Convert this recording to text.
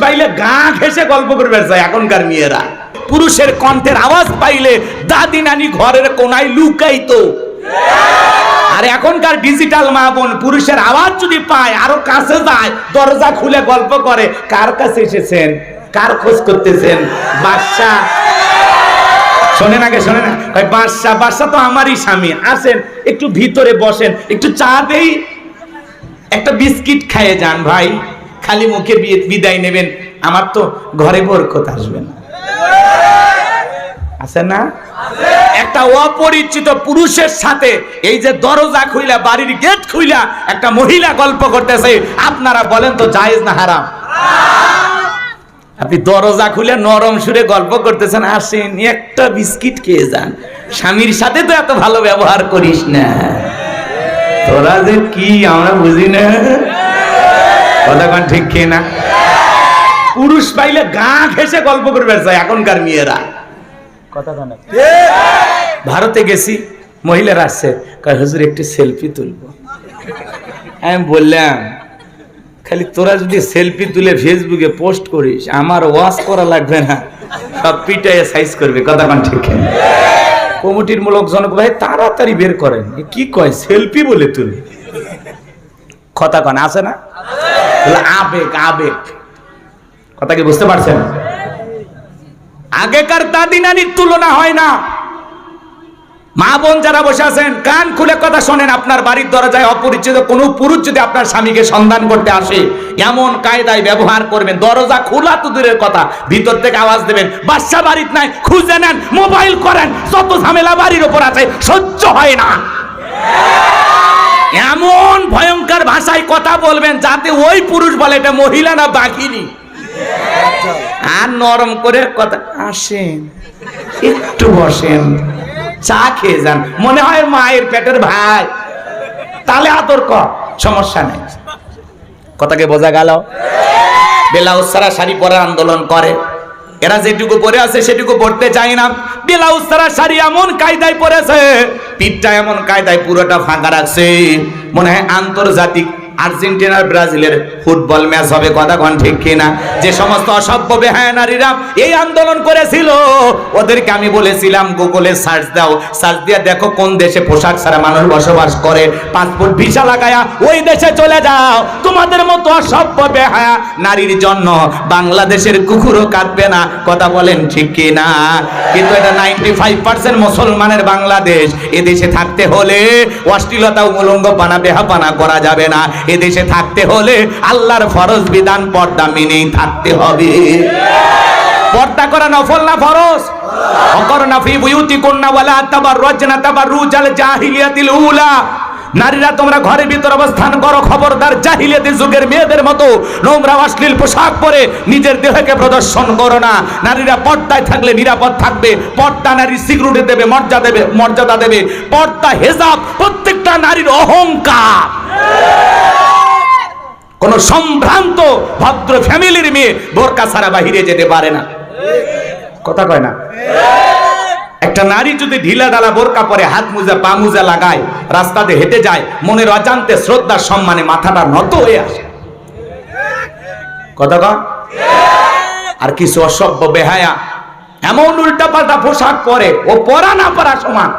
পাইলে গা ঘেঁষে গল্প করবে যায় এখনকার মেয়েরা। পুরুষের কণ্ঠের আওয়াজ পাইলে দাদি নানি ঘরের কোনায় লুকাইতো। আর এখনকার ডিজিটাল মা বোন পুরুষের আওয়াজ যদি পায় আরো কাছে যায়, দরজা খুলে গল্প করে, কার কাছে এসেছেন, কার খোঁজ করতেছেন। বাদশা শোনেন, আগে শোনেন, বাদশা বাদশা তো আমারই স্বামী, আসেন একটু ভিতরে বসেন, একটু চা দেই, একটা বিস্কিট খাইয়ে যান ভাই, খালি মুখে বিদায় নেবেন, আমার তো ঘরে বরকত আসবে না। আছে না? একটা অপরিচিত পুরুষের সাথে এই যে দরজা খুইলা, বাড়ির গেট খুইলা একটা মহিলা গল্প করতেছে, আপনারা বলেন তো জায়েজ না হারাম? আপনি দরজা খুলে নরম সুরে গল্প করতেছেন, আসেন একটা বিস্কিট খেয়ে যান, স্বামীর সাথে তো এত ভালো ব্যবহার করিস না, তোরা যে কি আমরা বুঝি না। কতক্ষণ ঠিক খেয়ে না? পুরুষ পাইলে গা ঘেঁষে গল্প করবে যায় এখনকার মেয়েরা। ভারতে গেছি, মহিলারা আসছে, কয় হুজুর একটু সেলফি তুলবো। আমি বললাম খালি তোরা যদি সেলফি তুলে ফেসবুকে পোস্ট করিস, আমার ওয়াশ করা লাগবে না, সব পিটায় সাইজ করবে। কতক্ষণ ঠিক কমিটির লোকজন ভাই তাড়াতাড়ি বের করেন, কি কয় সেলফি বলে তুলি। কতক্ষণ আছে না? আবেগ আবেগ, কথা কি বুঝতে পারছেন? আগেকার দাদি নানির তুলনা হয় না। মা বোন যারা বসে আছেন, কান খুলে কথা শোনেন। আপনার বাড়ির দরজায় অপরিচিত কোন পুরুষ যদি আপনার স্বামীকে সন্ধান করতে আসে, এমন কায়দায় ব্যবহার করবেন, দরজা খোলা তো দূরের কথা, ভিতর থেকে আওয়াজ দেবেন, বাদশা বাড়িতে নাই, খুঁজে নেন, মোবাইল করেন, যত ঝামেলা বাড়ির উপর আছে সহ্য হয় না। এমন ভয়ঙ্কর ভাষায় কথা বলবেন যাতে ওই পুরুষ বলে এটা মহিলা না বাঘিনী। আর নরম করে কথা, আসেন একটু বসেন, চা খেয়ে যান, মনে হয় মায়ের পেটের ভাই, তাহলে আদর কর, সমস্যা নেই। কথাকে বোঝা গেল? ব্লাউজ ছাড়া শাড়ি পরে আন্দোলন করে, এরা যেটুকু পরে আছে সেটুকু পড়তে চায় না। ব্লাউজ ছাড়া শাড়ি এমন কায়দায় পরেছে, পিঠটা এমন কায়দায় পুরোটা ফাঁকা রাখছে, মনে হয় আন্তর্জাতিক আর্জেন্টিনার ব্রাজিলের ফুটবল ম্যাচ হবে। কতক্ষণ ঠিক কিনা? যে সমস্ত অসভ্য বেহায়া নারীরা এই আন্দোলন করেছিল, ওদেরকে আমি বলেছিলাম গুগলে সার্চ দাও, সার্চ দিয়ে দেখো কোন দেশে পোশাক ছাড়া মানুষ বসবাস করে, পাসপোর্ট ভিসা লাগায়া ওই দেশে চলে যাও। তোমাদের মতো অসভ্য বেহায়া নারীর জন্য বাংলাদেশের কুকুরও কাঁদবে না। কথা বলেন ঠিক কিনা? কিন্তু এটা 95% মুসলমানের বাংলাদেশ। এদেশে থাকতে হলে অশ্লীলতা উলঙ্গ পানা বেহাপানা করা যাবে না। এদেশে থাকতে হলে আল্লাহর ফরজ বিধান পর্দা মেনেই থাকতে হবে। পর্দা করা নফল না ফরজ? অকরনা ফি বুয়ুতিকুন্না ওয়ালা তাবাররাজনা তাবাররুজাল জাহিলিয়াতিল উলা। নারীরা তোমরা ঘরের ভিতর অবস্থান করো, খবরদার জাহিলিয়াতি যুগের মেয়েদের মতো নোংরা অশ্লীল পোশাক পরে নিজের দেহকে প্রদর্শন করো না। নারীরা পর্দায় থাকলে নিরাপদ থাকবে। পর্দা নারী সিকিউরিটি দেবে, মর্যাদা দেবে। পর্দা হেজাব প্রত্যেকটা নারীর অহংকার। কোন সম্ভ্রান্ত ভদ্র ফ্যামিলির মেয়ে বোরকা ছাড়া বাহিরে যেতে পারে না। কথা কয় না? একটা নারী যদি ঢিলা ঢালা বোরকা পরে, হাত মোজা পা মোজা লাগায়, রাস্তাতে হেঁটে যায়, মনের অজান্তে শ্রদ্ধার সম্মানে মাথাটা নত হয়ে আসে। কথা কয়? আর কিছু অসভ্য বেহায়া এমন উল্টা পাল্টা পোশাক পরে, ও পরা না পরা সমান।